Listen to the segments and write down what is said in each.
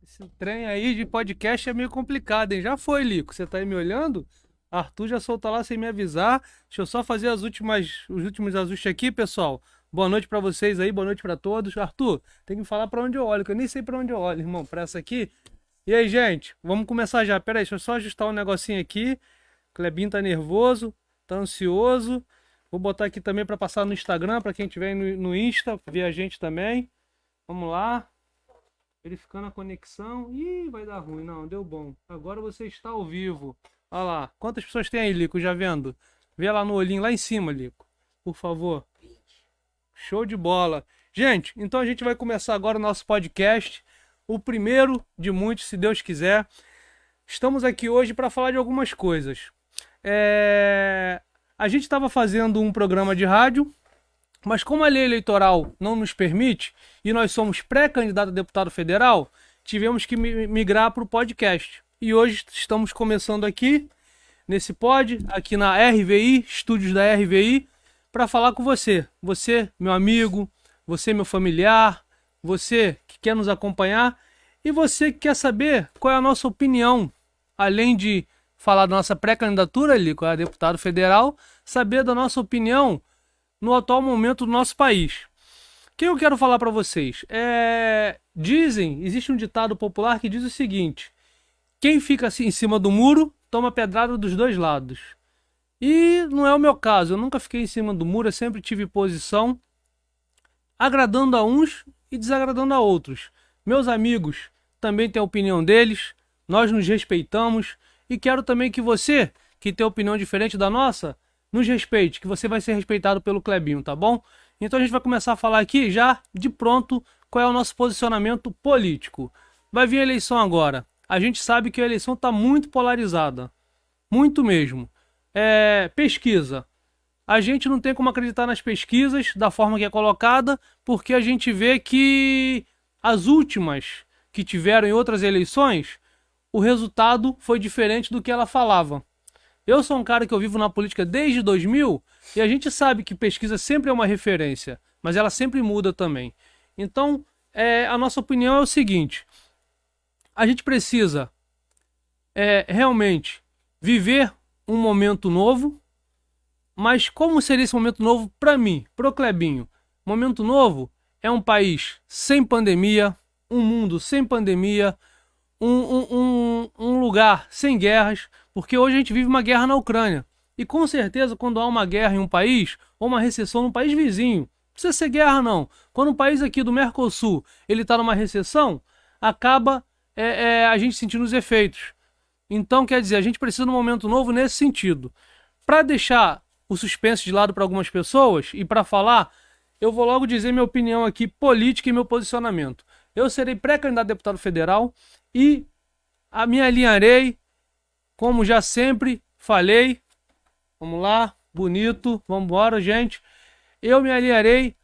Esse trem aí de podcast é meio complicado, hein? Já foi, Lico. Você tá aí me olhando? Arthur já soltou lá sem me avisar. Deixa eu só fazer os últimos ajustes aqui, pessoal. Boa noite pra vocês aí, boa noite pra todos. Arthur, tem que me falar pra onde eu olho, que eu nem sei pra onde eu olho, irmão, pra essa aqui. E aí, gente, vamos começar já. Pera aí, deixa eu só ajustar um negocinho aqui. Clebinho tá nervoso, tá ansioso. Vou botar aqui também pra passar no Instagram, pra quem tiver no Insta, ver a gente também. Vamos lá. Verificando a conexão. Ih, vai dar ruim. Não, deu bom. Agora você está ao vivo. Olha lá. Quantas pessoas tem aí, Lico? Já vendo? Vê lá no olhinho, lá em cima, Lico. Por favor. Show de bola. Gente, então a gente vai começar agora o nosso podcast. O primeiro de muitos, se Deus quiser. Estamos aqui hoje para falar de algumas coisas. A gente estava fazendo um programa de rádio, mas como a lei eleitoral não nos permite, e nós somos pré-candidato a deputado federal, tivemos que migrar para o podcast. E hoje estamos começando aqui, nesse pod, aqui na RVI, estúdios da RVI, para falar com você. Você, meu amigo, você, meu familiar, você que quer nos acompanhar e você que quer saber qual é a nossa opinião, além de falar da nossa pré-candidatura ali, com a deputado federal, saber da nossa opinião no atual momento do nosso país. O que eu quero falar para vocês? Existe um ditado popular que diz o seguinte: quem fica assim em cima do muro, toma pedrada dos dois lados. E não é o meu caso, eu nunca fiquei em cima do muro, eu sempre tive posição, agradando a uns e desagradando a outros. Meus amigos também têm a opinião deles, nós nos respeitamos, e quero também que você, que tem opinião diferente da nossa, nos respeite, que você vai ser respeitado pelo Clebinho, tá bom? Então a gente vai começar a falar aqui já de pronto qual é o nosso posicionamento político. Vai vir a eleição agora. A gente sabe que a eleição está muito polarizada. Muito mesmo. Pesquisa. A gente não tem como acreditar nas pesquisas da forma que é colocada, porque a gente vê que as últimas que tiveram em outras eleições, o resultado foi diferente do que ela falava. Eu sou um cara que eu vivo na política desde 2000 e a gente sabe que pesquisa sempre é uma referência, mas ela sempre muda também. Então, a nossa opinião é o seguinte: a gente precisa realmente viver um momento novo, mas como seria esse momento novo para mim, pro Clebinho? Momento novo é um país sem pandemia, um mundo sem pandemia, um lugar sem guerras, porque hoje a gente vive uma guerra na Ucrânia. E com certeza, quando há uma guerra em um país, ou uma recessão num país vizinho, não precisa ser guerra não. Quando um país aqui do Mercosul ele está numa recessão, acaba a gente sentindo os efeitos. Então, quer dizer, a gente precisa de um momento novo nesse sentido. Para deixar o suspense de lado para algumas pessoas e para falar, eu vou logo dizer minha opinião aqui política e meu posicionamento. Eu serei pré-candidato a deputado federal e me alinharei, como já sempre falei. Vamos lá, bonito, vamos embora, gente. Eu me alinharei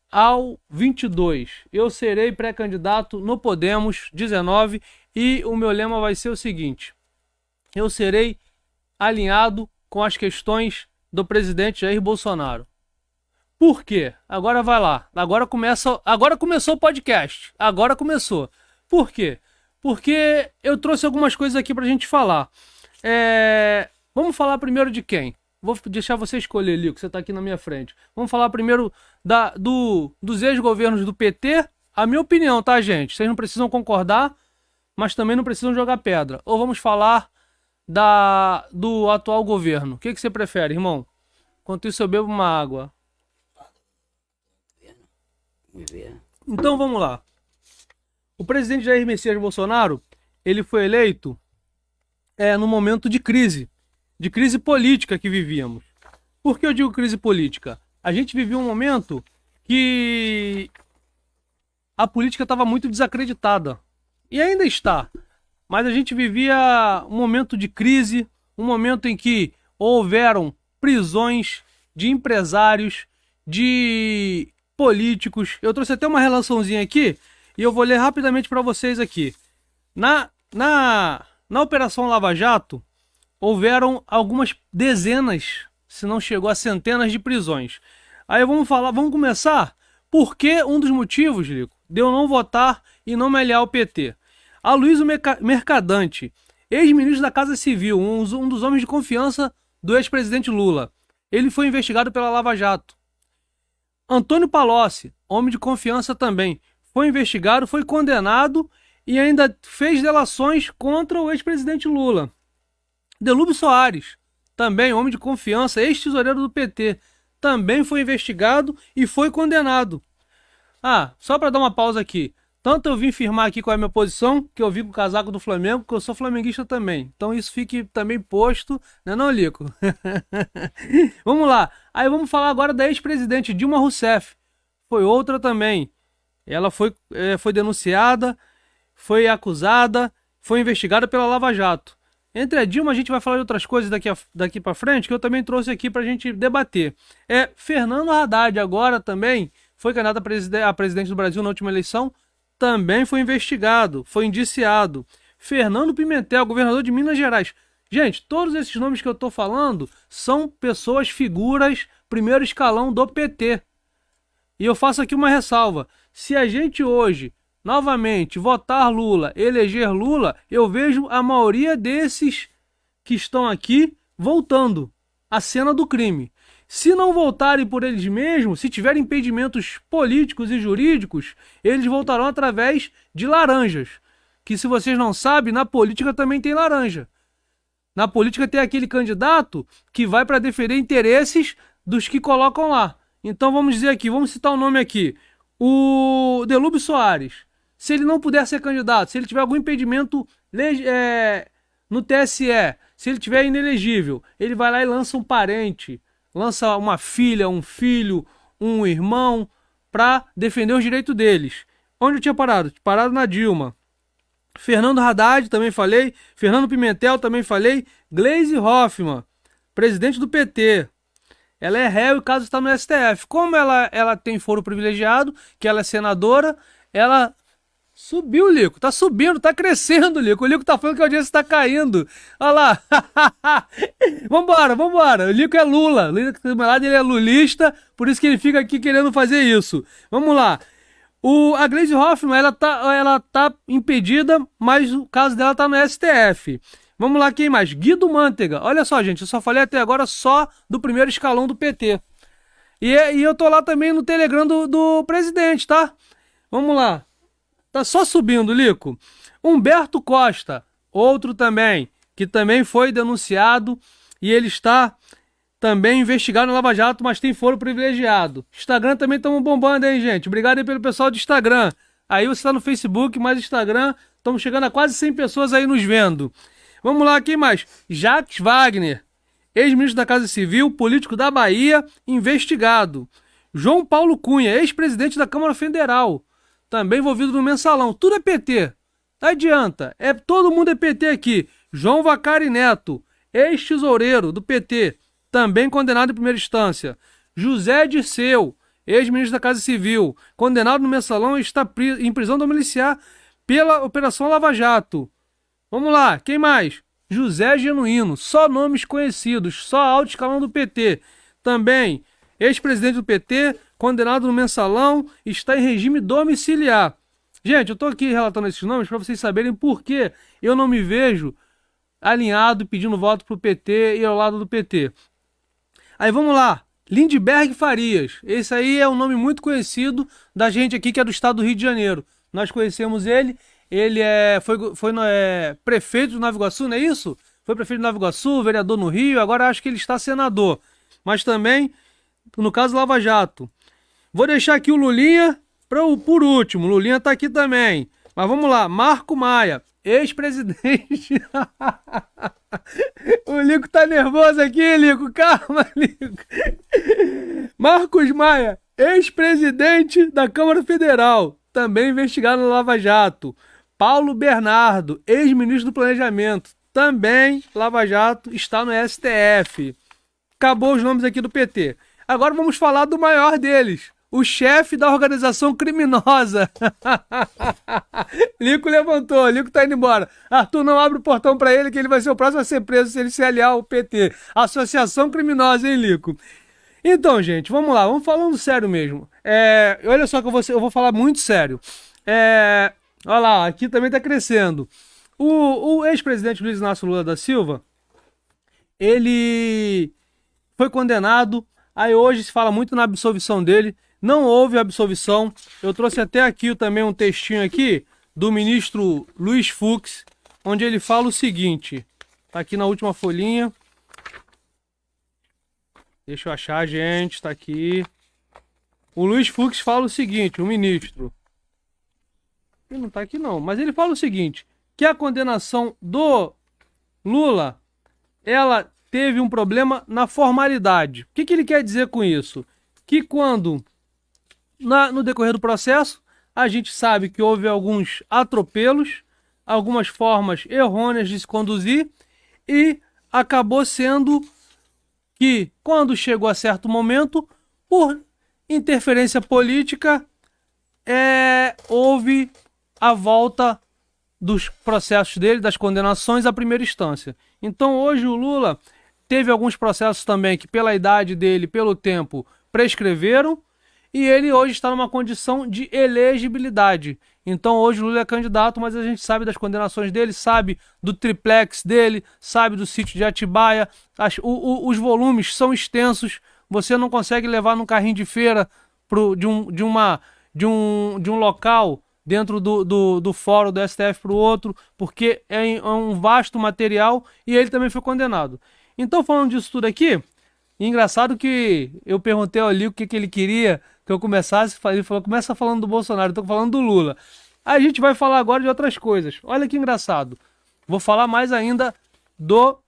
ao 22. Eu serei pré-candidato no Podemos 19 e o meu lema vai ser o seguinte: eu serei alinhado com as questões do presidente Jair Bolsonaro. Por quê? Agora vai lá. Agora começou o podcast. Agora começou. Por quê? Porque eu trouxe algumas coisas aqui pra gente falar. Vamos falar primeiro de quem? Vou deixar você escolher, Lico, você tá aqui na minha frente. Vamos falar primeiro dos ex-governos do PT. A minha opinião, tá, gente? Vocês não precisam concordar, mas também não precisam jogar pedra. Ou vamos falar do atual governo? O que você prefere, irmão? Enquanto isso eu bebo uma água. Então vamos lá. O presidente Jair Messias Bolsonaro, ele foi eleito no momento de crise política que vivíamos. Por que eu digo crise política? A gente vivia um momento que a política estava muito desacreditada. E ainda está. Mas a gente vivia um momento de crise, um momento em que houveram prisões de empresários, de políticos. Eu trouxe até uma relaçãozinha aqui e eu vou ler rapidamente para vocês aqui. Na Operação Lava Jato, houveram algumas dezenas, se não chegou a centenas de prisões. Aí vamos começar por que um dos motivos, Lico, de eu não votar e não me aliar ao PT. Aloysio Mercadante, ex-ministro da Casa Civil, um dos homens de confiança do ex-presidente Lula. Ele foi investigado pela Lava Jato. Antônio Palocci, homem de confiança também, foi investigado, foi condenado e ainda fez delações contra o ex-presidente Lula. Delúbio Soares, também homem de confiança, ex-tesoureiro do PT, também foi investigado e foi condenado. Só para dar uma pausa aqui. Tanto eu vim firmar aqui qual é a minha posição, que eu vim com o casaco do Flamengo, que eu sou flamenguista também. Então isso fique também posto, né não, Lico? Vamos lá. Aí vamos falar agora da ex-presidente Dilma Rousseff. Foi outra também. Ela foi denunciada, foi acusada, foi investigada pela Lava Jato. Entre a Dilma a gente vai falar de outras coisas daqui para frente, que eu também trouxe aqui para a gente debater. Fernando Haddad agora também foi candidato a presidente do Brasil na última eleição, também foi investigado, foi indiciado. Fernando Pimentel, governador de Minas Gerais. Gente, todos esses nomes que eu estou falando são pessoas, figuras, primeiro escalão do PT. E eu faço aqui uma ressalva. Se a gente hoje, novamente, votar Lula, eleger Lula, eu vejo a maioria desses que estão aqui voltando à cena do crime. Se não voltarem por eles mesmos, se tiverem impedimentos políticos e jurídicos, eles voltarão através de laranjas. Que se vocês não sabem, na política também tem laranja. Na política tem aquele candidato que vai para defender interesses dos que colocam lá. Então vamos dizer aqui, vamos citar o nome aqui. O Delúbio Soares. Se ele não puder ser candidato, se ele tiver algum impedimento no TSE, se ele tiver inelegível, ele vai lá e lança um parente, lança uma filha, um filho, um irmão, para defender os direitos deles. Onde eu tinha parado? Parado na Dilma. Fernando Haddad, também falei. Fernando Pimentel, também falei. Gleisi Hoffmann, presidente do PT. Ela é réu e o caso está no STF. Como ela tem foro privilegiado, que ela é senadora, ela subiu, Lico. Tá subindo, tá crescendo, Lico. O Lico tá falando que a audiência tá caindo. Olha lá. Vambora. O Lico é Lula. O Lico do meu lado, ele é lulista, por isso que ele fica aqui querendo fazer isso. Vamos lá. A Gleisi Hoffmann, ela tá impedida, mas o caso dela tá no STF. Vamos lá, quem mais? Guido Mantega. Olha só, gente, eu só falei até agora só do primeiro escalão do PT. E eu tô lá também no Telegram do presidente, tá? Vamos lá. Tá só subindo, Lico. Humberto Costa, outro também, que também foi denunciado e ele está também investigado no Lava Jato, mas tem foro privilegiado. Instagram também estamos bombando, hein, gente? Obrigado aí pelo pessoal do Instagram. Aí você tá no Facebook, mas Instagram, estamos chegando a quase 100 pessoas aí nos vendo. Vamos lá, quem mais? Jacques Wagner, ex-ministro da Casa Civil, político da Bahia, investigado. João Paulo Cunha, ex-presidente da Câmara Federal, também envolvido no mensalão. Tudo é PT. Não adianta. Todo mundo é PT aqui. João Vacari Neto, ex-tesoureiro do PT, também condenado em primeira instância. José Dirceu, ex-ministro da Casa Civil, condenado no mensalão e está em prisão domiciliar pela Operação Lava Jato. Vamos lá, quem mais? José Genuíno, só nomes conhecidos, só alto escalão do PT. Também, ex-presidente do PT, condenado no mensalão, está em regime domiciliar. Gente, eu estou aqui relatando esses nomes para vocês saberem por que eu não me vejo alinhado pedindo voto para o PT e ao lado do PT. Aí vamos lá, Lindbergh Farias. Esse aí é um nome muito conhecido da gente aqui que é do estado do Rio de Janeiro. Nós conhecemos ele. Ele foi prefeito de Nova Iguaçu, não é isso? Foi prefeito de Nova Iguaçu, vereador no Rio, agora acho que ele está senador. Mas também, no caso Lava Jato. Vou deixar aqui o Lulinha por último. Lulinha está aqui também. Mas vamos lá, Marco Maia, ex-presidente. O Lico tá nervoso aqui, Lico. Calma, Lico. Marcos Maia, ex-presidente da Câmara Federal, também investigado no Lava Jato. Paulo Bernardo, ex-ministro do Planejamento, também Lava Jato, está no STF. Acabou os nomes aqui do PT. Agora vamos falar do maior deles, o chefe da organização criminosa. Lico levantou, Lico tá indo embora. Arthur, não abre o portão pra ele que ele vai ser o próximo a ser preso se ele se aliar ao PT. Associação criminosa, hein, Lico? Então, gente, vamos lá, vamos falando sério mesmo. Olha só que eu vou falar muito sério. Olha lá, aqui também está crescendo. O ex-presidente Luiz Inácio Lula da Silva, ele foi condenado. Aí hoje se fala muito na absolvição dele. Não houve absolvição. Eu trouxe até aqui também um textinho aqui do ministro Luiz Fux, onde ele fala o seguinte. Tá aqui na última folhinha. Deixa eu achar, gente. Tá aqui. O Luiz Fux fala o seguinte, o ministro. Ele não tá aqui não, mas ele fala o seguinte, que a condenação do Lula, ela teve um problema na formalidade. O que ele quer dizer com isso? Que quando, no decorrer do processo, a gente sabe que houve alguns atropelos, algumas formas errôneas de se conduzir, e acabou sendo que, quando chegou a certo momento, por interferência política, houve a volta dos processos dele, das condenações à primeira instância. Então hoje o Lula teve alguns processos também que pela idade dele, pelo tempo, prescreveram, e ele hoje está numa condição de elegibilidade. Então hoje o Lula é candidato, mas a gente sabe das condenações dele, sabe do triplex dele, sabe do sítio de Atibaia, os volumes são extensos, você não consegue levar num carrinho de feira de um local dentro do fórum do STF para o outro, porque é um vasto material, e ele também foi condenado. Então, falando disso tudo aqui, engraçado que eu perguntei ali o que ele queria que eu começasse, ele falou, começa falando do Bolsonaro, eu tô falando do Lula. A gente vai falar agora de outras coisas. Olha que engraçado. Vou falar mais ainda do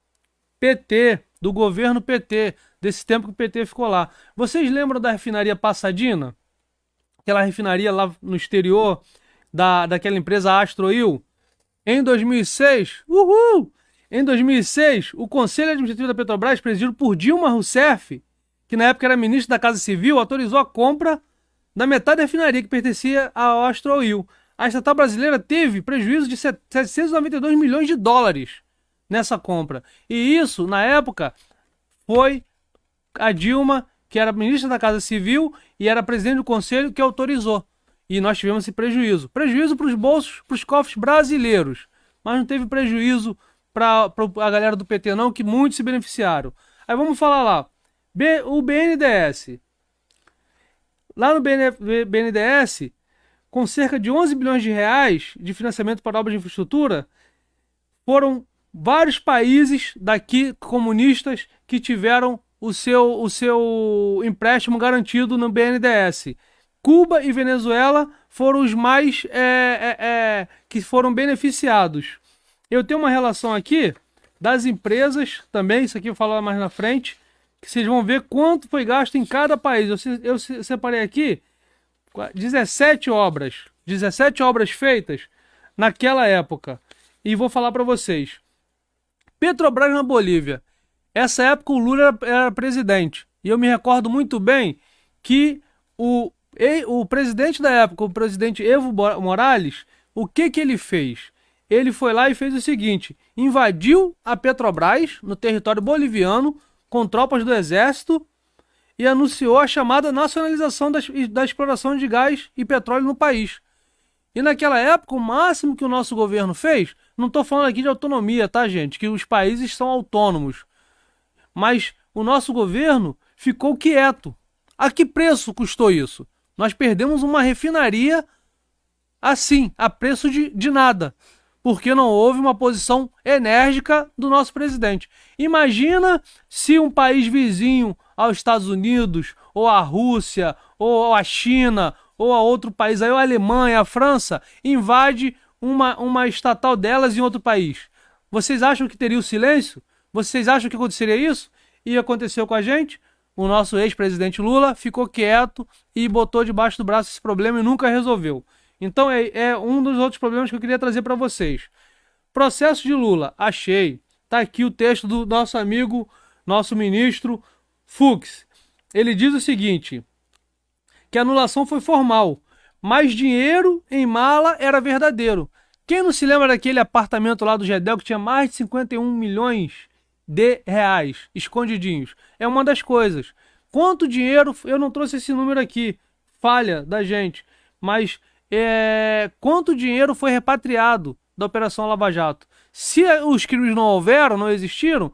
PT, do governo PT, desse tempo que o PT ficou lá. Vocês lembram da refinaria Passadina? Aquela refinaria lá no exterior, daquela empresa Astro Oil? Em 2006, em 2006, o Conselho Administrativo da Petrobras, presidido por Dilma Rousseff, que na época era ministro da Casa Civil, autorizou a compra da metade da refinaria que pertencia à Astro Oil. A estatal brasileira teve prejuízo de 792 milhões de dólares nessa compra. E isso, na época, foi a Dilma, que era ministra da Casa Civil e era presidente do Conselho, que autorizou. E nós tivemos esse prejuízo. Prejuízo para os bolsos, para os cofres brasileiros. Mas não teve prejuízo para a galera do PT não, que muitos se beneficiaram. Aí vamos falar lá. O BNDES. Lá no BNDES, com cerca de 11 bilhões de reais de financiamento para obras de infraestrutura, foram vários países daqui comunistas que tiveram o seu empréstimo garantido no BNDES. Cuba e Venezuela foram os mais que foram beneficiados. Eu tenho uma relação aqui das empresas também, isso aqui eu vou falar mais na frente, que vocês vão ver quanto foi gasto em cada país. Eu separei aqui 17 obras feitas naquela época. E vou falar para vocês. Petrobras na Bolívia. Essa época o Lula era presidente. E eu me recordo muito bem que o presidente da época, o presidente Evo Morales, o que ele fez? Ele foi lá e fez o seguinte: invadiu a Petrobras no território boliviano com tropas do exército e anunciou a chamada nacionalização da exploração de gás e petróleo no país. E naquela época, o máximo que o nosso governo fez, não estou falando aqui de autonomia, tá, gente? Que os países são autônomos. Mas o nosso governo ficou quieto. A que preço custou isso? Nós perdemos uma refinaria assim, a preço de nada. Porque não houve uma posição enérgica do nosso presidente. Imagina se um país vizinho aos Estados Unidos, ou a Rússia, ou a China, ou a outro país, aí a Alemanha, a França, invade uma estatal delas em outro país. Vocês acham que teria o silêncio? Vocês acham que aconteceria isso? E aconteceu com a gente. O nosso ex-presidente Lula ficou quieto e botou debaixo do braço esse problema e nunca resolveu. Então é um dos outros problemas que eu queria trazer para vocês. Processo de Lula, achei. Tá aqui o texto do nosso amigo, nosso ministro Fux. Ele diz o seguinte, que a anulação foi formal, mas dinheiro em mala era verdadeiro. Quem não se lembra daquele apartamento lá do Gedel que tinha mais de 51 milhões de reais escondidinhos? É uma das coisas. Quanto dinheiro, eu não trouxe esse número aqui, falha da gente, mas quanto dinheiro foi repatriado da Operação Lava Jato. Se os crimes não houveram, não existiram,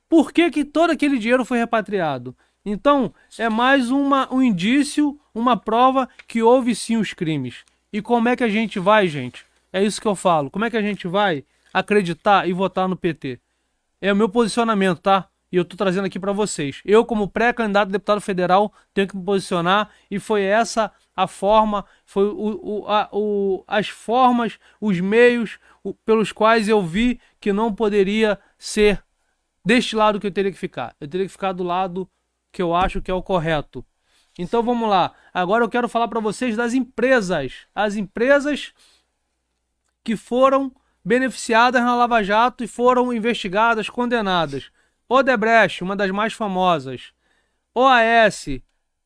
por que que todo aquele dinheiro foi repatriado? Então, é mais um indício, uma prova que houve sim os crimes. E como é que a gente vai, gente? É isso que eu falo. Como é que a gente vai acreditar e votar no PT? É o meu posicionamento, tá? E eu tô trazendo aqui para vocês. Eu, como pré-candidato a deputado federal, tenho que me posicionar e foi essa a forma, foi as formas, os meios pelos quais eu vi que não poderia ser deste lado que eu teria que ficar. Eu teria que ficar do lado que eu acho que é o correto. Então vamos lá. Agora eu quero falar para vocês das empresas. As empresas que foram beneficiadas na Lava Jato e foram investigadas, condenadas. Odebrecht, uma das mais famosas. OAS,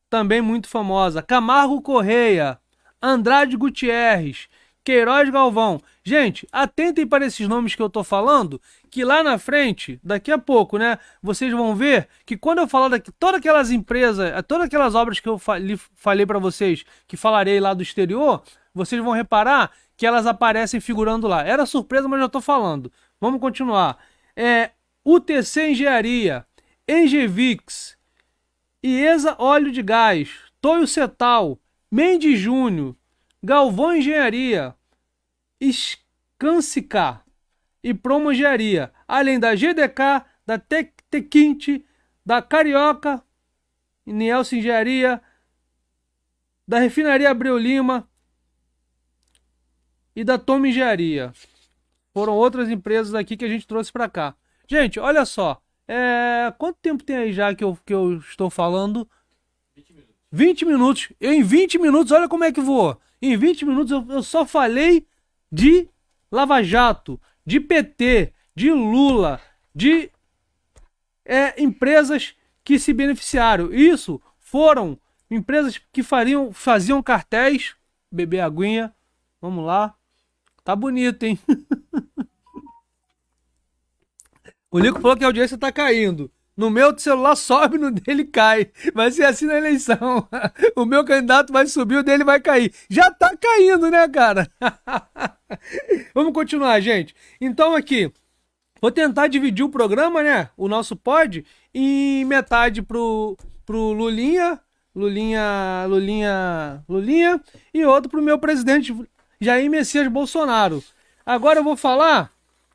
também muito famosa. Camargo Correia, Andrade Gutierrez, Queiroz Galvão. Gente, atentem para esses nomes que eu tô falando, que lá na frente, daqui a pouco, né, vocês vão ver que quando eu falar daqui, todas aquelas empresas, todas aquelas obras que eu falei para vocês, que falarei lá do exterior, vocês vão reparar que elas aparecem figurando lá. Era surpresa, mas já tô falando. Vamos continuar. UTC Engenharia, Engevix, IESA Óleo de Gás, Toyo Cetal, Mendes Júnior, Galvão Engenharia, Scansica e Promo Engenharia, além da GDK, da Tequinte, da Carioca, Nielsen Engenharia, da Refinaria Abreu Lima e da Toma Engenharia. Foram outras empresas aqui que a gente trouxe para cá. Gente, olha só. Quanto tempo tem aí já que eu estou falando? 20 minutos. 20 minutos. Em 20 minutos, olha como é que voou. Em 20 minutos eu só falei de Lava Jato, de PT, de Lula, de empresas que se beneficiaram. Isso foram empresas que faziam cartéis. Beber aguinha. Vamos lá. Tá bonito, hein? O Nico falou que a audiência tá caindo. No meu celular sobe, no dele cai. Vai ser assim na eleição. O meu candidato vai subir, o dele vai cair. Já tá caindo, né, cara? Vamos continuar, gente. Então aqui, vou tentar dividir o programa, né? O nosso pod, em metade pro Lulinha, e outro pro meu presidente Jair Messias Bolsonaro. Agora eu vou falar.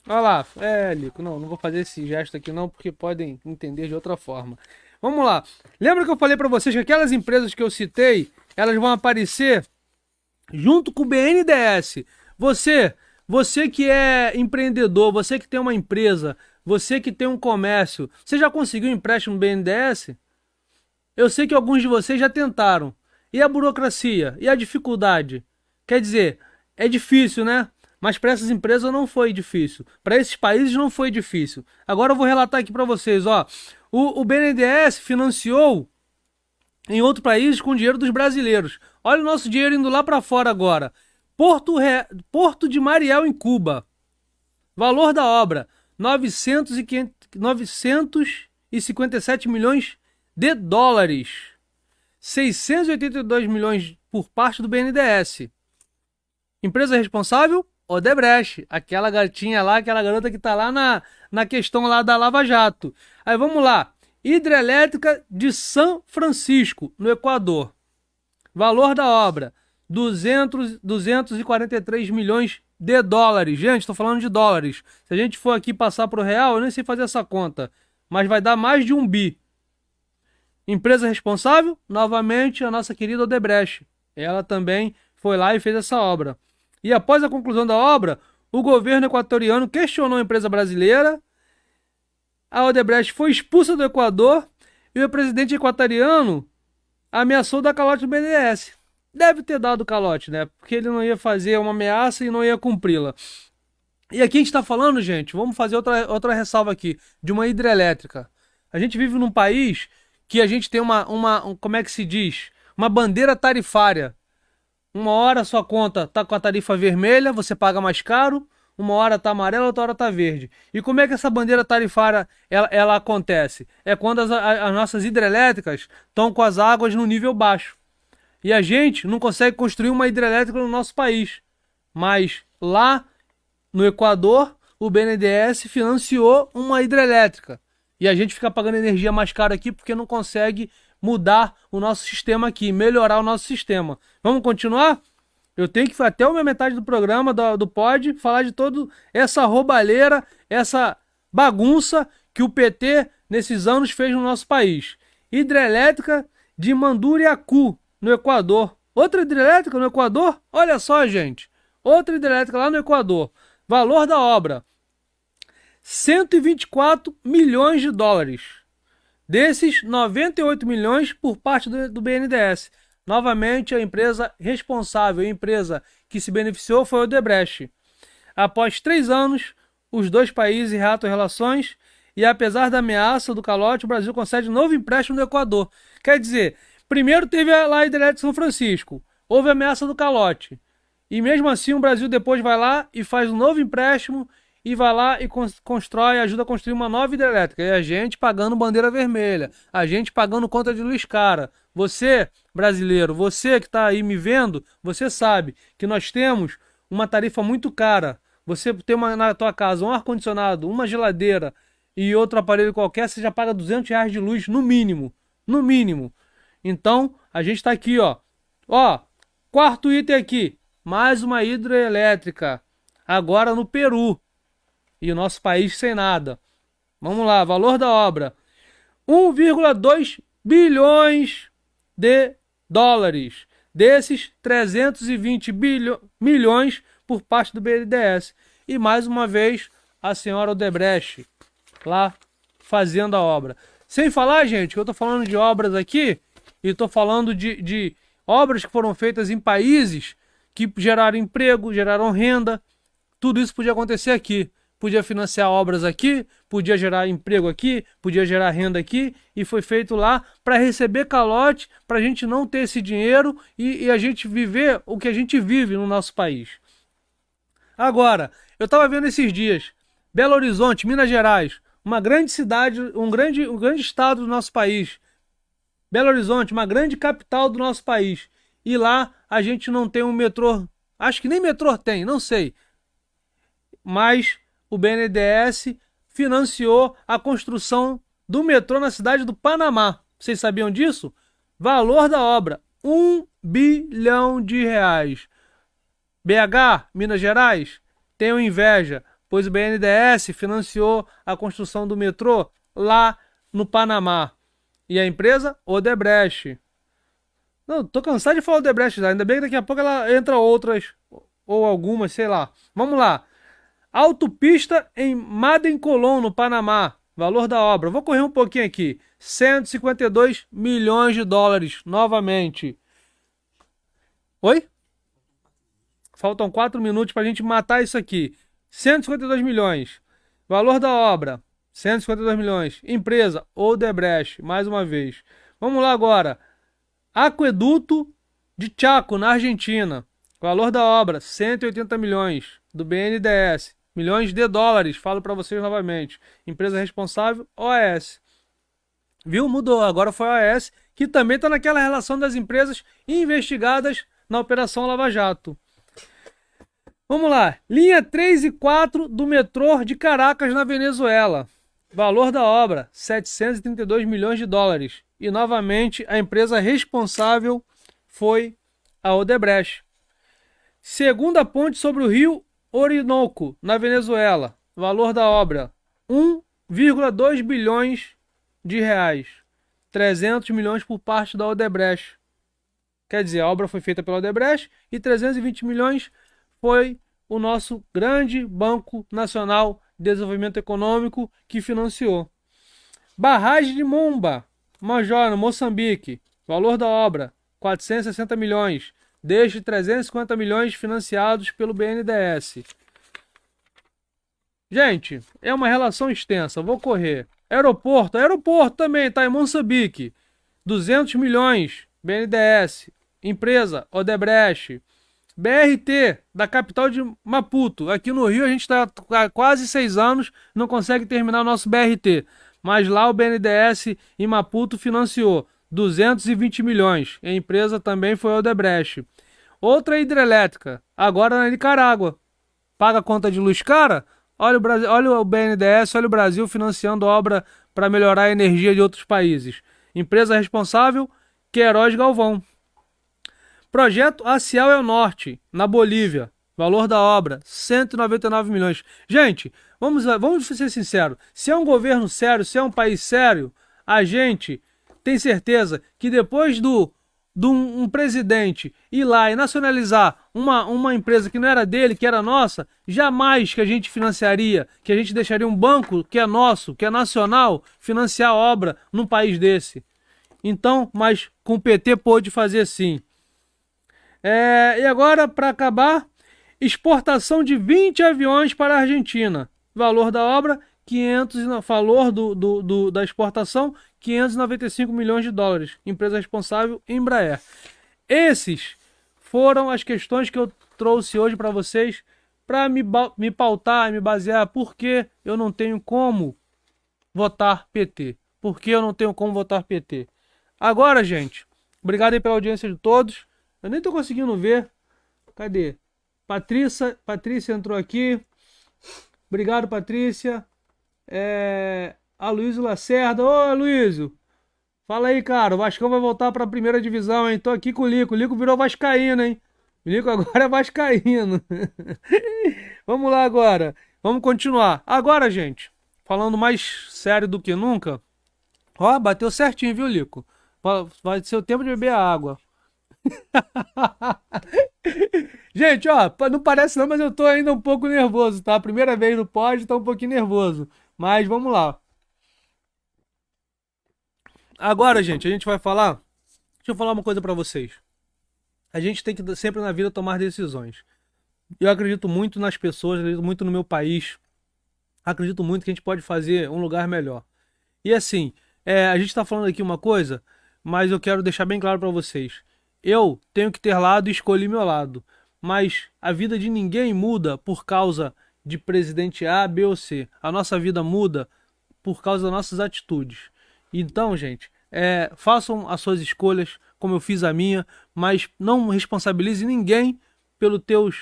Olha lá, Lico, não vou fazer esse gesto aqui não, porque podem entender de outra forma. Vamos lá. Lembra que eu falei para vocês que aquelas empresas que eu citei, elas vão aparecer junto com o BNDES. Você que é empreendedor, você que tem uma empresa, você que tem um comércio, você já conseguiu um empréstimo no BNDES? Eu sei que alguns de vocês já tentaram. E a burocracia? E a dificuldade? Quer dizer, é difícil, né? Mas para essas empresas não foi difícil. Para esses países não foi difícil. Agora eu vou relatar aqui para vocês, ó. O BNDES financiou em outros países com dinheiro dos brasileiros. Olha o nosso dinheiro indo lá para fora agora. Porto de Mariel, em Cuba. Valor da obra: 957 milhões de dólares. 682 milhões por parte do BNDES. Empresa responsável? Odebrecht, aquela gatinha lá, aquela garota que tá lá na questão lá da Lava Jato. Aí vamos lá. Hidrelétrica de São Francisco, no Equador. Valor da obra: 243 milhões de dólares. Gente, estou falando de dólares. Se a gente for aqui passar para o real, eu nem sei fazer essa conta, mas vai dar mais de 1 bi. Empresa responsável? Novamente, a nossa querida Odebrecht. Ela também foi lá e fez essa obra. E após a conclusão da obra, o governo equatoriano questionou a empresa brasileira, a Odebrecht foi expulsa do Equador e o presidente equatoriano ameaçou dar calote no BNDES. Deve ter dado calote, né? Porque ele não ia fazer uma ameaça e não ia cumpri-la. E aqui a gente está falando, gente, vamos fazer outra ressalva aqui, de uma hidrelétrica. A gente vive num país que a gente tem como é que se diz? Uma bandeira tarifária. Uma hora a sua conta tá com a tarifa vermelha, você paga mais caro. Uma hora tá amarela, outra hora tá verde. E como é que essa bandeira tarifária ela acontece? É quando as nossas hidrelétricas estão com as águas no nível baixo. E a gente não consegue construir uma hidrelétrica no nosso país. Mas lá no Equador, o BNDES financiou uma hidrelétrica. E a gente fica pagando energia mais cara aqui porque não consegue mudar o nosso sistema aqui, melhorar o nosso sistema. Vamos continuar? Eu tenho que até a metade do programa do Pod falar de toda essa roubalheira, essa bagunça que o PT nesses anos fez no nosso país. Hidrelétrica de Manduriacu, no Equador. Outra hidrelétrica no Equador? Olha só, gente. Outra hidrelétrica lá no Equador. Valor da obra: 124 milhões de dólares. Desses, 98 milhões por parte do BNDES. Novamente, a empresa responsável, a empresa que se beneficiou foi a Odebrecht. Após 3 anos, os dois países reatam relações e, apesar da ameaça do calote, o Brasil concede novo empréstimo do Equador. Quer dizer, primeiro teve lá a hidrelétrica de São Francisco, houve a ameaça do calote. E mesmo assim o Brasil depois vai lá e faz um novo empréstimo e vai lá e constrói, ajuda a construir uma nova hidrelétrica. E a gente pagando bandeira vermelha, a gente pagando conta de luz cara. Você, brasileiro, você que está aí me vendo, você sabe que nós temos uma tarifa muito cara. Você tem na tua casa um ar-condicionado, uma geladeira e outro aparelho qualquer, você já paga R$ 200 de luz no mínimo. No mínimo. Então, a gente está aqui, ó. Ó, quarto item aqui. Mais uma hidrelétrica. Agora no Peru. E o nosso país sem nada. Vamos lá, valor da obra: 1,2 bilhões de dólares. Desses, 320 milhões por parte do BNDES. E mais uma vez, a senhora Odebrecht lá fazendo a obra. Sem falar, gente, que eu estou falando de obras aqui, e estou falando de obras que foram feitas em países que geraram emprego, geraram renda. Tudo isso podia acontecer aqui. Podia financiar obras aqui, podia gerar emprego aqui, podia gerar renda aqui, e foi feito lá para receber calote, para a gente não ter esse dinheiro e a gente viver o que a gente vive no nosso país. Agora, eu estava vendo esses dias, Belo Horizonte, Minas Gerais, uma grande cidade, um grande estado do nosso país. Belo Horizonte, uma grande capital do nosso país. E lá a gente não tem um metrô, acho que nem metrô tem, não sei. Mas o BNDES financiou a construção do metrô na cidade do Panamá. Vocês sabiam disso? Valor da obra: R$ 1 bilhão. BH, Minas Gerais, tenham inveja, pois o BNDES financiou a construção do metrô lá no Panamá. E a empresa Odebrecht. Não, tô cansado de falar Odebrecht já. Ainda bem que daqui a pouco ela entra outras, ou algumas, sei lá. Vamos lá. Autopista em Madencolón, no Panamá. Valor da obra: vou correr um pouquinho aqui. 152 milhões de dólares, novamente. Oi? Faltam 4 minutos para a gente matar isso aqui. 152 milhões. Valor da obra: 152 milhões. Empresa Odebrecht, mais uma vez. Vamos lá agora. Aqueduto de Chaco, na Argentina. Valor da obra: 180 milhões. Do BNDES. Milhões de dólares, falo para vocês novamente. Empresa responsável, OAS. Viu? Mudou. Agora foi a OAS, que também está naquela relação das empresas investigadas na Operação Lava Jato. Vamos lá. Linha 3 e 4 do metrô de Caracas, na Venezuela. Valor da obra: 732 milhões de dólares. E novamente a empresa responsável foi a Odebrecht. Segunda ponte sobre o rio Orinoco, na Venezuela. Valor da obra: 1,2 bilhões de reais. 300 milhões por parte da Odebrecht. Quer dizer, a obra foi feita pela Odebrecht e 320 milhões foi o nosso grande Banco Nacional de Desenvolvimento Econômico que financiou. Barragem de Momba, Major, no Moçambique. Valor da obra: 460 milhões. Desde 350 milhões financiados pelo BNDES. Gente, é uma relação extensa. Vou correr. Aeroporto também está em Moçambique. 200 milhões, BNDES. Empresa Odebrecht. BRT, da capital de Maputo. Aqui no Rio a gente está há quase 6 anos, não consegue terminar o nosso BRT. Mas lá o BNDES em Maputo financiou 220 milhões. A empresa também foi a Odebrecht. Outra hidrelétrica, agora na Nicarágua. Paga a conta de luz cara? Olha o Brasil, olha o BNDES, olha o Brasil financiando obra para melhorar a energia de outros países. Empresa responsável, Queiroz Galvão. Projeto Aciel é o Norte, na Bolívia. Valor da obra, 199 milhões. Gente, vamos ser sinceros. Se é um governo sério, se é um país sério, a gente tem certeza que depois de um presidente ir lá e nacionalizar uma empresa que não era dele, que era nossa, jamais que a gente financiaria, que a gente deixaria um banco que é nosso, que é nacional, financiar a obra num país desse. Então, mas com o PT pôde fazer sim. E agora, para acabar, exportação de 20 aviões para a Argentina. Valor da obra, valor da exportação, 595 milhões de dólares. Empresa responsável, Embraer. Esses foram as questões que eu trouxe hoje para vocês, para me pautar, me basear, porque eu não tenho como votar PT. Porque eu não tenho como votar PT. Agora, gente, obrigado aí pela audiência de todos. Eu nem tô conseguindo ver. Cadê? Patrícia entrou aqui. Obrigado, Patrícia. Aloysio Lacerda. Ô, Aloysio. Fala aí, cara. O Vascão vai voltar pra primeira divisão, hein? Tô aqui com o Lico. O Lico virou vascaíno, hein? O Lico agora é vascaíno. Vamos lá agora. Vamos continuar. Agora, gente, falando mais sério do que nunca. Ó, bateu certinho, viu, Lico? Vai ser o tempo de beber a água. Gente, ó, não parece não, mas eu tô ainda um pouco nervoso, tá? Primeira vez no pod, tá um pouquinho nervoso. Mas vamos lá. Agora, gente, a gente vai falar. Deixa eu falar uma coisa pra vocês. A gente tem que sempre na vida tomar decisões. Eu acredito muito nas pessoas, acredito muito no meu país. Acredito muito que a gente pode fazer um lugar melhor. E assim, a gente tá falando aqui uma coisa, mas eu quero deixar bem claro pra vocês. Eu tenho que ter lado e escolhi meu lado. Mas a vida de ninguém muda por causa de presidente A, B ou C. A nossa vida muda por causa das nossas atitudes. Então, gente, façam as suas escolhas como eu fiz a minha, mas não responsabilize ninguém pelo teu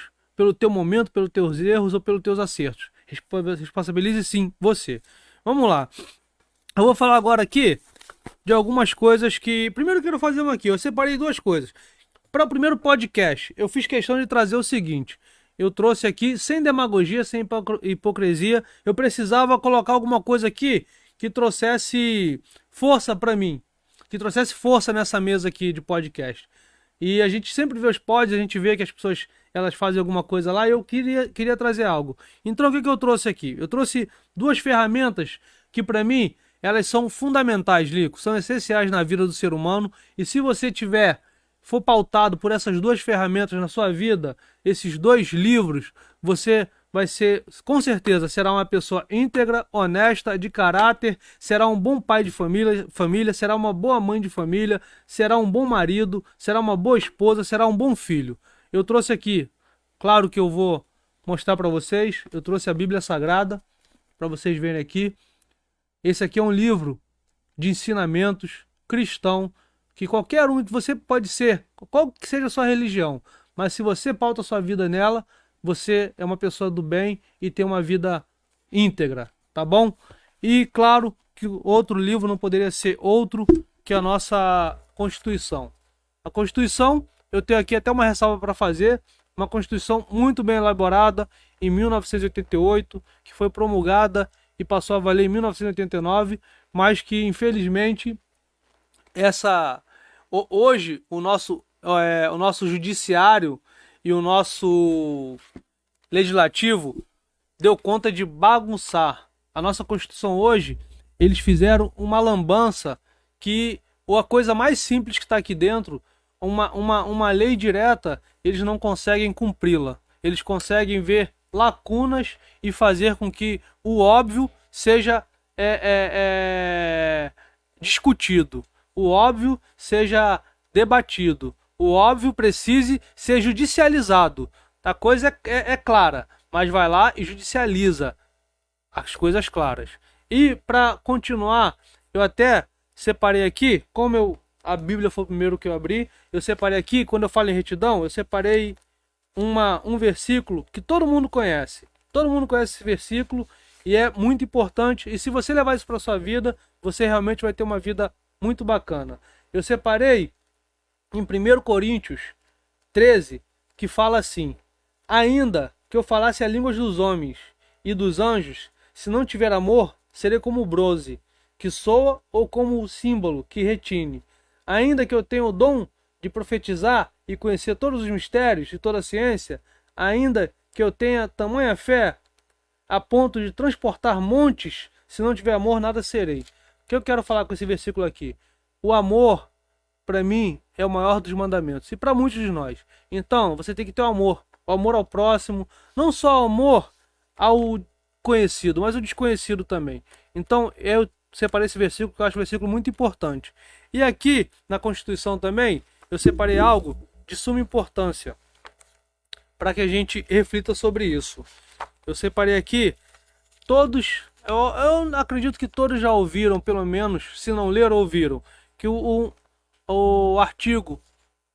momento, pelos teus erros ou pelos teus acertos. Responsabilize sim você. Vamos lá. Eu vou falar agora aqui de algumas coisas que... Primeiro eu quero fazer uma aqui. Eu separei duas coisas. Para o primeiro podcast, eu fiz questão de trazer o seguinte. Eu trouxe aqui, sem demagogia, sem hipocrisia. Eu precisava colocar alguma coisa aqui que trouxesse força para mim. Que trouxesse força nessa mesa aqui de podcast. E a gente sempre vê os pods, a gente vê que as pessoas elas fazem alguma coisa lá. E eu queria trazer algo. Então o que eu trouxe aqui? Eu trouxe duas ferramentas que para mim... Elas são fundamentais, Lico, são essenciais na vida do ser humano. E se você for pautado por essas duas ferramentas na sua vida, esses dois livros, você vai ser, com certeza, será uma pessoa íntegra, honesta, de caráter, será um bom pai de família, será uma boa mãe de família, será um bom marido, será uma boa esposa, será um bom filho. Eu trouxe aqui, claro que eu vou mostrar para vocês, eu trouxe a Bíblia Sagrada, para vocês verem aqui. Esse aqui é um livro de ensinamentos cristão, que qualquer um que você pode ser, qual que seja a sua religião, mas se você pauta a sua vida nela, você é uma pessoa do bem e tem uma vida íntegra, tá bom? E claro que o outro livro não poderia ser outro que a nossa Constituição. A Constituição, eu tenho aqui até uma ressalva para fazer, uma Constituição muito bem elaborada em 1988, que foi promulgada e passou a valer em 1989, mas que infelizmente hoje o nosso judiciário e o nosso legislativo deu conta de bagunçar. A nossa Constituição hoje, eles fizeram uma lambança que a coisa mais simples que está aqui dentro, uma lei direta, eles não conseguem cumpri-la. Eles conseguem ver lacunas e fazer com que o óbvio seja discutido, o óbvio seja debatido, o óbvio precise ser judicializado. A coisa é clara, mas vai lá e judicializa as coisas claras. E para continuar, eu até separei aqui, como eu a Bíblia foi o primeiro que eu abri. Eu separei aqui, quando eu falo em retidão, eu separei um versículo que todo mundo conhece. Todo mundo conhece esse versículo e é muito importante. E se você levar isso para sua vida, você realmente vai ter uma vida muito bacana. Eu separei em 1 Coríntios 13, que fala assim: ainda que eu falasse a língua dos homens e dos anjos, se não tiver amor, serei como o bronze, que soa, ou como o símbolo que retine. Ainda que eu tenha o dom de profetizar e conhecer todos os mistérios e toda a ciência, ainda que eu tenha tamanha fé a ponto de transportar montes, se não tiver amor, nada serei. O que eu quero falar com esse versículo aqui? O amor, para mim, é o maior dos mandamentos, e para muitos de nós. Então, você tem que ter o amor ao próximo, não só o amor ao conhecido, mas o desconhecido também. Então, eu separei esse versículo, que eu acho um versículo muito importante. E aqui, na Constituição também, eu separei algo de suma importância, para que a gente reflita sobre isso. Eu separei aqui, todos, eu acredito que todos já ouviram, pelo menos, se não leram, ouviram, que o artigo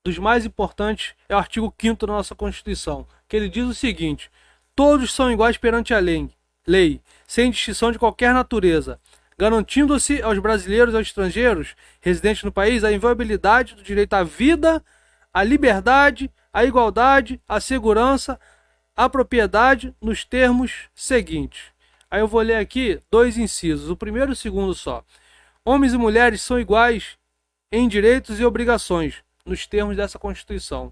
dos mais importantes é o artigo 5º da nossa Constituição, que ele diz o seguinte: todos são iguais perante a lei, sem distinção de qualquer natureza, garantindo-se aos brasileiros e aos estrangeiros residentes no país a inviolabilidade do direito à vida, à liberdade, à igualdade, à segurança, à propriedade, nos termos seguintes. Aí eu vou ler aqui 2 incisos, o primeiro e o segundo só. Homens e mulheres são iguais em direitos e obrigações, nos termos dessa Constituição.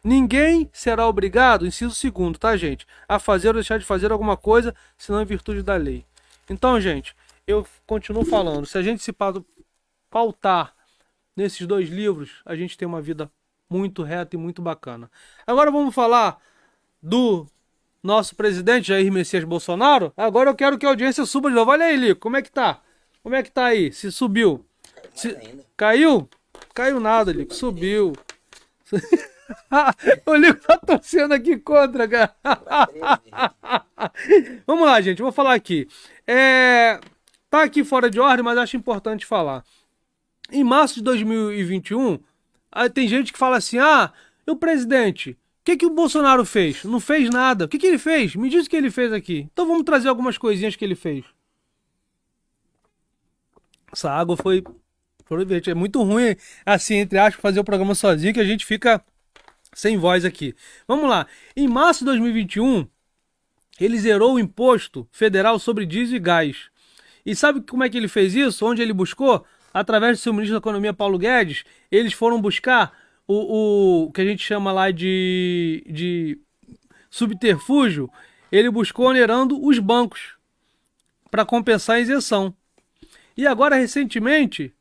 Ninguém será obrigado, inciso 2º, tá, gente, a fazer ou deixar de fazer alguma coisa, senão em virtude da lei. Então, gente, eu continuo falando, se a gente se pautar nesses 2 livros, a gente tem uma vida muito reta e muito bacana. Agora vamos falar do nosso presidente Jair Messias Bolsonaro. Agora eu quero que a audiência suba de novo. Olha aí, Lico, como é que tá? Como é que tá aí? Se subiu? Caiu? Caiu nada, Lico, subiu. O Lico tá torcendo aqui contra, cara. Vamos lá, gente, vou falar aqui. Tá aqui fora de ordem, mas acho importante falar. Em março de 2021, tem gente que fala assim: ah, e o presidente, o que o Bolsonaro fez? Não fez nada. O que ele fez? Me diz o que ele fez aqui. Então vamos trazer algumas coisinhas que ele fez. Essa água foi é muito ruim, assim, entre aspas, fazer o programa sozinho, que a gente fica sem voz aqui. Vamos lá. Em março de 2021, ele zerou o imposto federal sobre diesel e gás. E sabe como é que ele fez isso? Onde ele buscou? Através do seu ministro da Economia, Paulo Guedes, eles foram buscar o que a gente chama lá de subterfúgio. Ele buscou onerando os bancos para compensar a isenção. E agora, recentemente,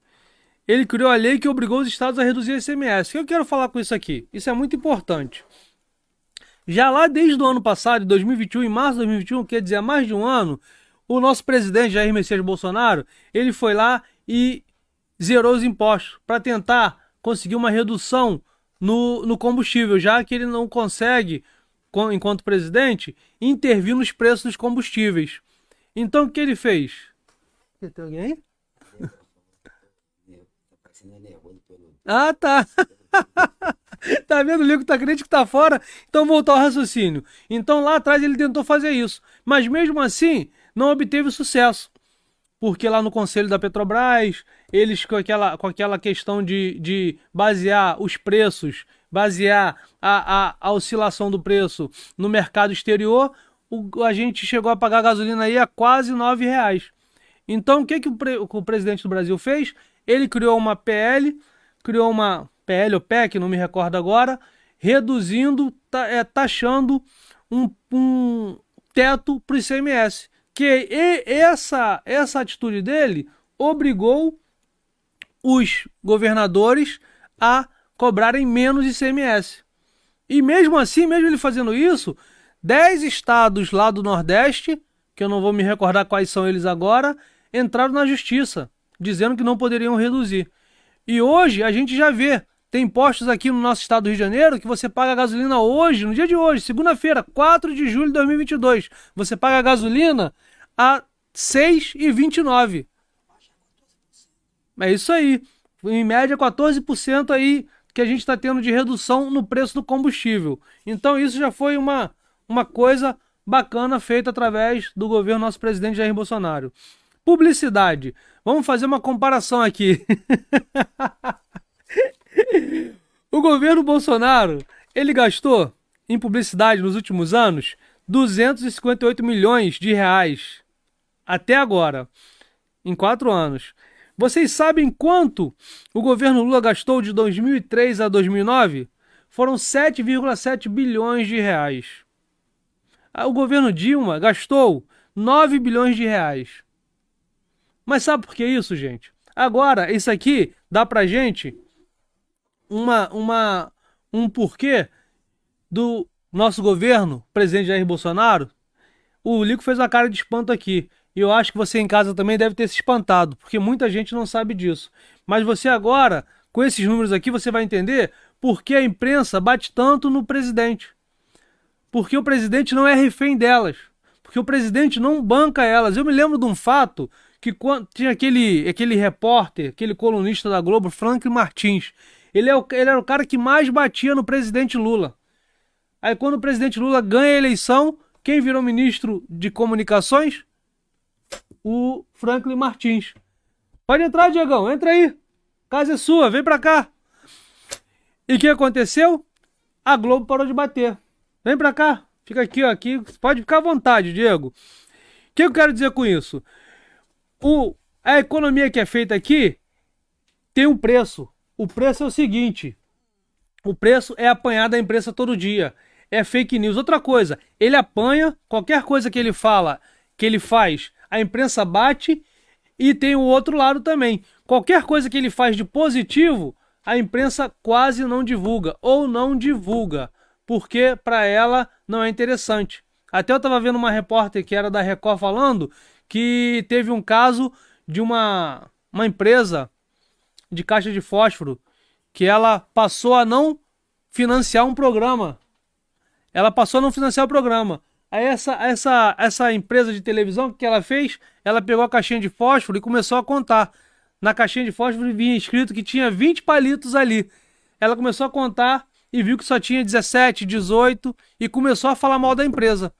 ele criou a lei que obrigou os estados a reduzir o ICMS. O que eu quero falar com isso aqui? Isso é muito importante. Já lá desde o ano passado, em 2021, em março de 2021, quer dizer, há mais de um ano, o nosso presidente Jair Messias Bolsonaro, ele foi lá e zerou os impostos para tentar conseguir uma redução no combustível, já que ele não consegue, enquanto presidente, intervir nos preços dos combustíveis. Então, o que ele fez? Tem alguém aí? Ah, tá. Tá vendo? O Lico tá crente que tá fora. Então voltou ao raciocínio. Então lá atrás ele tentou fazer isso. Mas mesmo assim, não obteve sucesso. Porque lá no conselho da Petrobras, eles com aquela questão de basear os preços, basear a oscilação do preço no mercado exterior, a gente chegou a pagar a gasolina aí a quase R$9. Então o que o presidente do Brasil fez? Ele criou uma PL, criou uma PL ou PEC, não me recordo agora, reduzindo, taxando um teto para o ICMS. Que essa atitude dele obrigou os governadores a cobrarem menos ICMS. E mesmo assim, mesmo ele fazendo isso, 10 estados lá do Nordeste, que eu não vou me recordar quais são eles agora, entraram na justiça, dizendo que não poderiam reduzir. E hoje a gente já vê, tem postos aqui no nosso estado do Rio de Janeiro que você paga a gasolina hoje, no dia de hoje, segunda-feira, 4 de julho de 2022. Você paga a gasolina a R$6,29. É isso aí. Em média, 14% aí que a gente está tendo de redução no preço do combustível. Então isso já foi uma coisa bacana feita através do governo nosso presidente Jair Bolsonaro. Publicidade. Vamos fazer uma comparação aqui. O governo Bolsonaro, ele gastou em publicidade nos últimos anos 258 milhões de reais. Até agora, em 4 anos. Vocês sabem quanto o governo Lula gastou de 2003 a 2009? Foram 7,7 bilhões de reais. O governo Dilma gastou 9 bilhões de reais. Mas sabe por que isso, gente? Agora, isso aqui dá pra gente um porquê do nosso governo, presidente Jair Bolsonaro. O Lico fez uma cara de espanto aqui. E eu acho que você em casa também deve ter se espantado, porque muita gente não sabe disso. Mas você agora, com esses números aqui, você vai entender por que a imprensa bate tanto no presidente. Porque o presidente não é refém delas. Porque o presidente não banca elas. Eu me lembro de um fato que quando tinha aquele repórter, aquele colunista da Globo, Franklin Martins. Ele era o cara que mais batia no presidente Lula. Aí quando o presidente Lula ganha a eleição, quem virou ministro de comunicações? O Franklin Martins. Pode entrar, Diegão, entra aí. Casa é sua, vem pra cá. E o que aconteceu? A Globo parou de bater. Vem pra cá, fica aqui, ó, aqui. Pode ficar à vontade, Diego. O que eu quero dizer com isso? A economia que é feita aqui tem um preço. O preço é o seguinte: o preço é apanhar da imprensa todo dia. É fake news. Outra coisa, ele apanha, qualquer coisa que ele fala, que ele faz, a imprensa bate, e tem o outro lado também. Qualquer coisa que ele faz de positivo, a imprensa quase não divulga, ou não divulga, porque para ela não é interessante. Até eu estava vendo uma repórter que era da Record falando que teve um caso de uma empresa de caixa de fósforo que ela passou a não financiar um programa. Ela passou a não financiar o programa. Aí essa empresa de televisão, o que ela fez? Ela pegou a caixinha de fósforo e começou a contar. Na caixinha de fósforo vinha escrito que tinha 20 palitos ali. Ela começou a contar e viu que só tinha 17, 18 e começou a falar mal da empresa.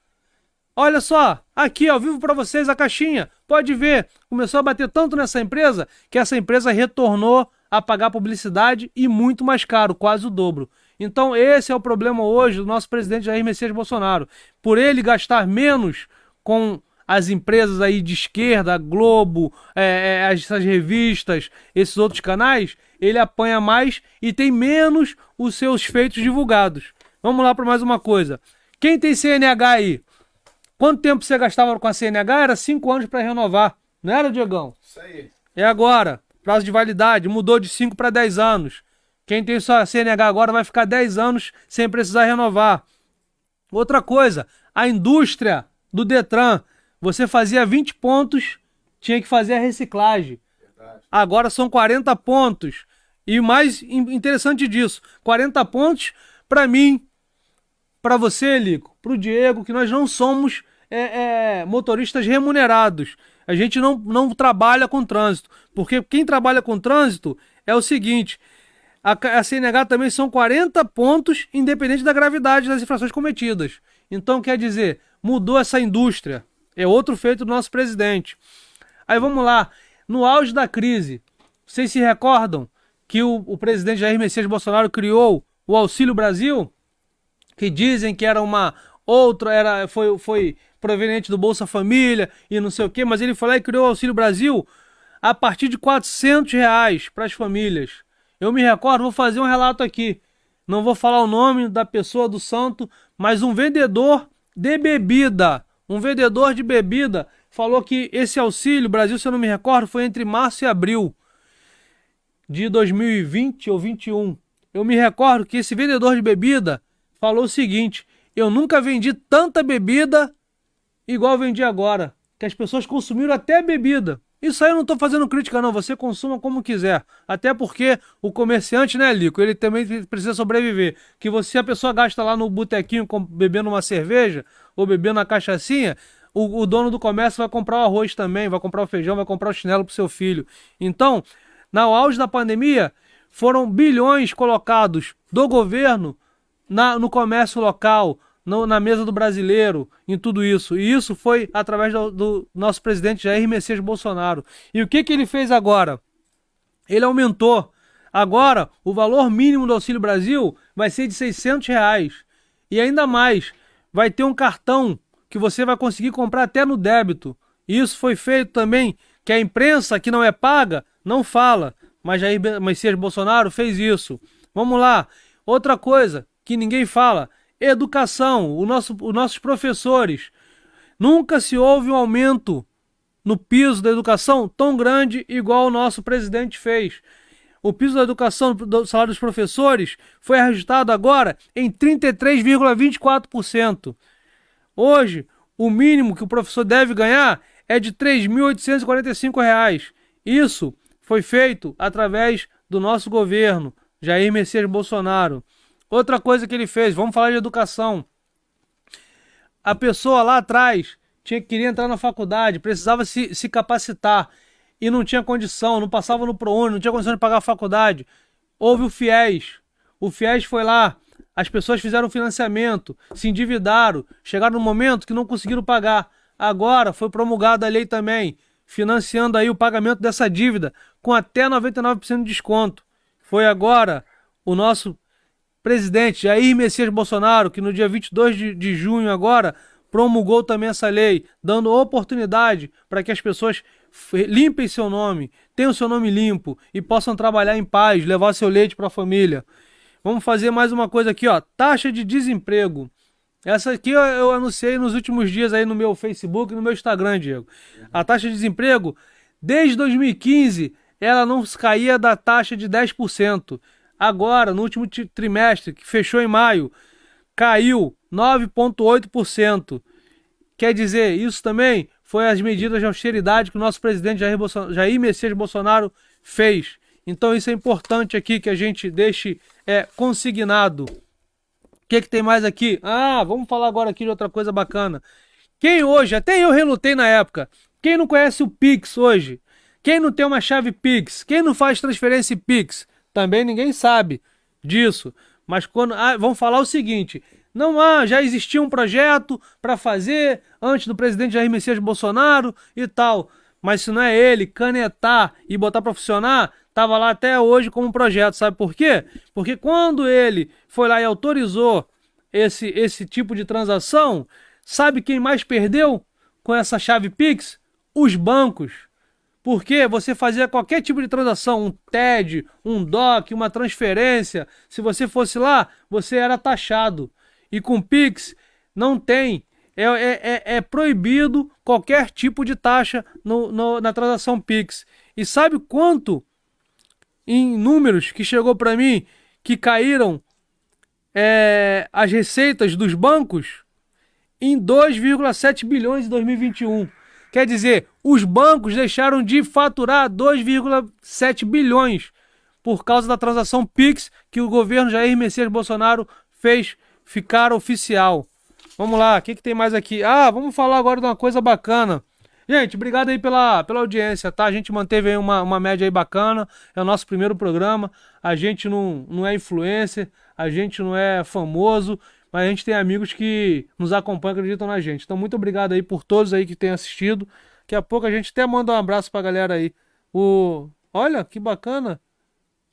Olha só, aqui ao vivo para vocês a caixinha, pode ver. Começou a bater tanto nessa empresa que essa empresa retornou a pagar publicidade e muito mais caro, quase o dobro. Então esse é o problema hoje do nosso presidente Jair Messias Bolsonaro. Por ele gastar menos com as empresas aí de esquerda, Globo, essas revistas, esses outros canais, ele apanha mais e tem menos os seus feitos divulgados. Vamos lá para mais uma coisa. Quem tem CNH aí? Quanto tempo você gastava com a CNH? Era 5 anos para renovar. Não era, Diegão? Isso aí. É agora. Prazo de validade mudou de 5 para 10 anos. Quem tem sua CNH agora vai ficar 10 anos sem precisar renovar. Outra coisa, a indústria do Detran. Você fazia 20 pontos, tinha que fazer a reciclagem. Verdade. Agora são 40 pontos. E mais interessante disso, 40 pontos para mim, para você, Lico, para o Diego, que nós não somos motoristas remunerados. A gente não trabalha com trânsito. Porque quem trabalha com trânsito é o seguinte: a CNH também são 40 pontos, independente da gravidade das infrações cometidas. Então, quer dizer, mudou essa indústria. É outro feito do nosso presidente. Aí vamos lá. No auge da crise, vocês se recordam que o presidente Jair Messias Bolsonaro criou o Auxílio Brasil? Que dizem que era foi proveniente do Bolsa Família e não sei o quê, mas ele foi lá e criou o Auxílio Brasil a partir de R$ 400 para as famílias. Eu me recordo, vou fazer um relato aqui. Não vou falar o nome da pessoa, do santo, mas um vendedor de bebida, falou que esse Auxílio Brasil, se eu não me recordo, foi entre março e abril de 2020 ou 2021. Eu me recordo que esse vendedor de bebida falou o seguinte: eu nunca vendi tanta bebida igual vendi agora, que as pessoas consumiram até bebida. Isso aí eu não estou fazendo crítica não, você consuma como quiser. Até porque o comerciante, né, Lico, ele também precisa sobreviver. Que a pessoa gasta lá no botequinho bebendo uma cerveja ou bebendo uma cachaçinha, o dono do comércio vai comprar o arroz também, vai comprar o feijão, vai comprar o chinelo pro seu filho. Então, no auge da pandemia, foram bilhões colocados do governo no comércio local, na mesa do brasileiro, em tudo isso. E isso foi através do nosso presidente Jair Messias Bolsonaro. E o que ele fez agora? Ele aumentou. Agora, o valor mínimo do Auxílio Brasil vai ser de R$ 600. E ainda mais, vai ter um cartão que você vai conseguir comprar até no débito. Isso foi feito também, que a imprensa que não é paga, não fala. Mas Jair Messias Bolsonaro fez isso. Vamos lá. Outra coisa que ninguém fala, educação. Os nossos professores. Nunca se houve um aumento no piso da educação tão grande igual o nosso presidente fez. O piso da educação, do salário dos professores, foi ajustado agora em 33,24%. Hoje, o mínimo que o professor deve ganhar é de R$ 3.845. Isso foi feito através do nosso governo, Jair Messias Bolsonaro. Outra coisa que ele fez, vamos falar de educação. A pessoa lá atrás queria entrar na faculdade, precisava se capacitar e não tinha condição, não passava no ProUni, não tinha condição de pagar a faculdade. Houve o FIES. O FIES foi lá, as pessoas fizeram financiamento, se endividaram, chegaram no momento que não conseguiram pagar. Agora foi promulgada a lei também, financiando aí o pagamento dessa dívida com até 99% de desconto. Foi agora o nosso presidente Jair Messias Bolsonaro, que no dia 22 de junho agora promulgou também essa lei, dando oportunidade para que as pessoas limpem seu nome, tenham seu nome limpo e possam trabalhar em paz, levar seu leite para a família. Vamos fazer mais uma coisa aqui, ó, taxa de desemprego. Essa aqui eu anunciei nos últimos dias aí no meu Facebook e no meu Instagram, Diego. A taxa de desemprego, desde 2015, ela não caía da taxa de 10%. Agora, no último trimestre, que fechou em maio, caiu 9,8%. Quer dizer, isso também foi as medidas de austeridade que o nosso presidente Jair Messias Bolsonaro fez. Então isso é importante aqui que a gente deixe consignado. O que tem mais aqui? Vamos falar agora aqui de outra coisa bacana. Quem hoje, até eu relutei na época, quem não conhece o Pix hoje? Quem não tem uma chave Pix? Quem não faz transferência Pix? Também ninguém sabe disso. Mas quando vamos falar o seguinte, já existia um projeto para fazer antes do presidente Jair Messias Bolsonaro e tal. Mas se não é ele canetar e botar para funcionar, estava lá até hoje como projeto. Sabe por quê? Porque quando ele foi lá e autorizou esse tipo de transação, sabe quem mais perdeu com essa chave Pix? Os bancos. Porque você fazia qualquer tipo de transação, um TED, um DOC, uma transferência, se você fosse lá, você era taxado. E com Pix não tem, é proibido qualquer tipo de taxa na transação Pix. E sabe quanto, em números que chegou para mim, que caíram as receitas dos bancos? Em 2,7 bilhões em 2021. Quer dizer, os bancos deixaram de faturar 2,7 bilhões por causa da transação Pix que o governo Jair Messias Bolsonaro fez ficar oficial. Vamos lá, o que tem mais aqui? Vamos falar agora de uma coisa bacana. Gente, obrigado aí pela audiência, tá? A gente manteve aí uma média aí bacana, é o nosso primeiro programa, a gente não é influencer, a gente não é famoso, mas a gente tem amigos que nos acompanham e acreditam na gente. Então, muito obrigado aí por todos aí que têm assistido. Daqui a pouco a gente até manda um abraço pra galera aí. Olha, que bacana.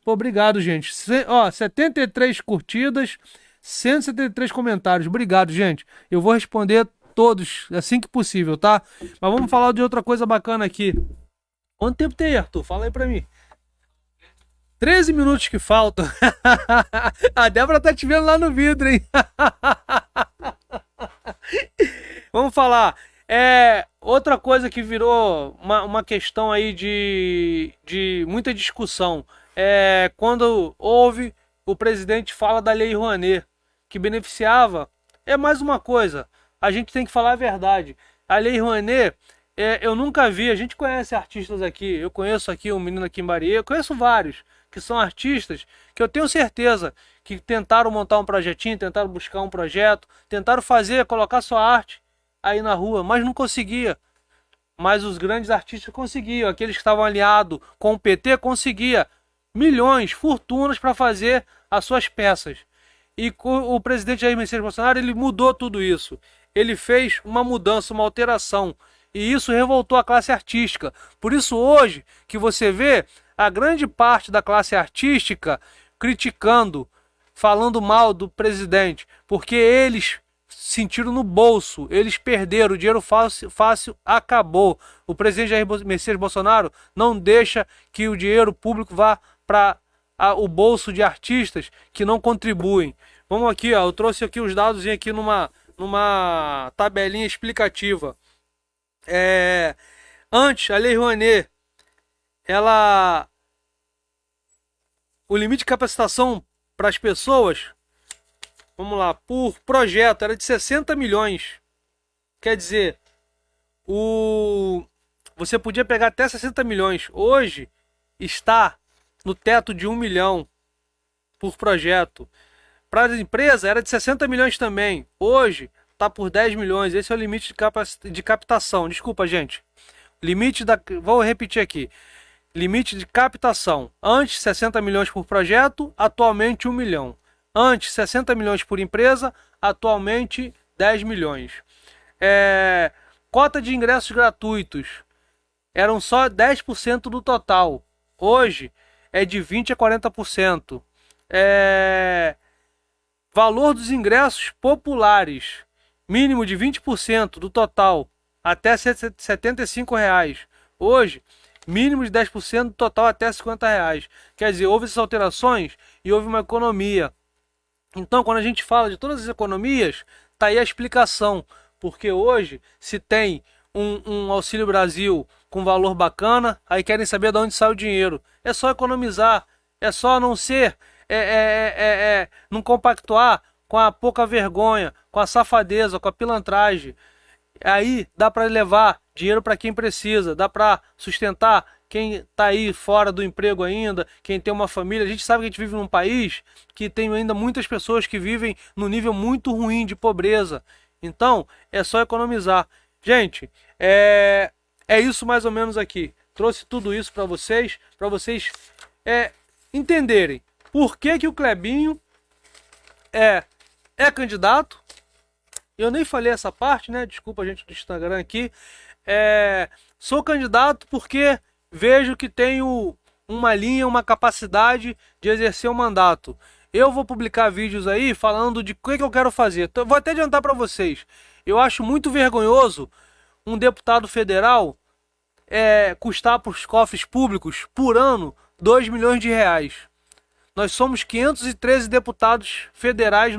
Pô, obrigado, gente. 73 curtidas, 173 comentários. Obrigado, gente. Eu vou responder todos assim que possível, tá? Mas vamos falar de outra coisa bacana aqui. Quanto tempo tem, Arthur? Fala aí pra mim. 13 minutos que faltam. A Débora tá te vendo lá no vidro, hein? Vamos falar. Outra coisa que virou uma questão aí de muita discussão. Quando o presidente fala da Lei Rouanet, que beneficiava. É mais uma coisa. A gente tem que falar a verdade. A Lei Rouanet, eu nunca vi. A gente conhece artistas aqui. Eu conheço aqui um menino aqui em Bahia. Eu conheço vários que são artistas, que eu tenho certeza que tentaram montar um projetinho, tentaram buscar um projeto, tentaram colocar sua arte aí na rua, mas não conseguia. mas os grandes artistas conseguiam. Aqueles que estavam aliados com o PT conseguiam milhões, fortunas para fazer as suas peças. E o presidente Jair Messias Bolsonaro, ele mudou tudo isso. Ele fez uma mudança, uma alteração. E isso revoltou a classe artística. Por isso hoje que você vê a grande parte da classe artística criticando, falando mal do presidente, porque eles sentiram no bolso, eles perderam, o dinheiro fácil acabou. O presidente Jair Messias Bolsonaro não deixa que o dinheiro público vá para o bolso de artistas que não contribuem. Vamos aqui, ó, eu trouxe aqui os dados aqui numa tabelinha explicativa. Antes, a Lei Rouanet, o limite de capacitação para as pessoas, vamos lá, por projeto era de 60 milhões. Quer dizer, você podia pegar até 60 milhões. Hoje está no teto de 1 milhão por projeto. Para as empresas era de 60 milhões também. Hoje está por 10 milhões. Esse é o limite de captação. Desculpa, gente. Vou repetir aqui. Limite de captação. Antes 60 milhões por projeto, atualmente 1 milhão. Antes 60 milhões por empresa, atualmente 10 milhões. Cota de ingressos gratuitos. Eram só 10% do total. Hoje é de 20% a 40%. Valor dos ingressos populares. Mínimo de 20% do total. Até R$ 75. Hoje, mínimo de 10% do total até R$ 50. Quer dizer, houve essas alterações e houve uma economia. Então, quando a gente fala de todas as economias, está aí a explicação. Porque hoje, se tem um Auxílio Brasil com valor bacana, aí querem saber de onde sai o dinheiro. É só economizar, é só não ser, não compactuar com a pouca vergonha, com a safadeza, com a pilantragem. Aí dá para levar dinheiro para quem precisa, dá para sustentar quem está aí fora do emprego ainda, quem tem uma família. A gente sabe que a gente vive num país que tem ainda muitas pessoas que vivem num nível muito ruim de pobreza. Então, é só economizar. Gente, é isso mais ou menos aqui. Trouxe tudo isso para vocês entenderem por que o Clebinho é candidato. Eu nem falei essa parte, né? Desculpa a gente do Instagram aqui. Sou candidato porque vejo que tenho uma linha, uma capacidade de exercer o mandato. Eu vou publicar vídeos aí falando de o que eu quero fazer. Então, vou até adiantar para vocês. Eu acho muito vergonhoso um deputado federal custar para os cofres públicos por ano 2 milhões de reais. Nós somos 513 deputados federais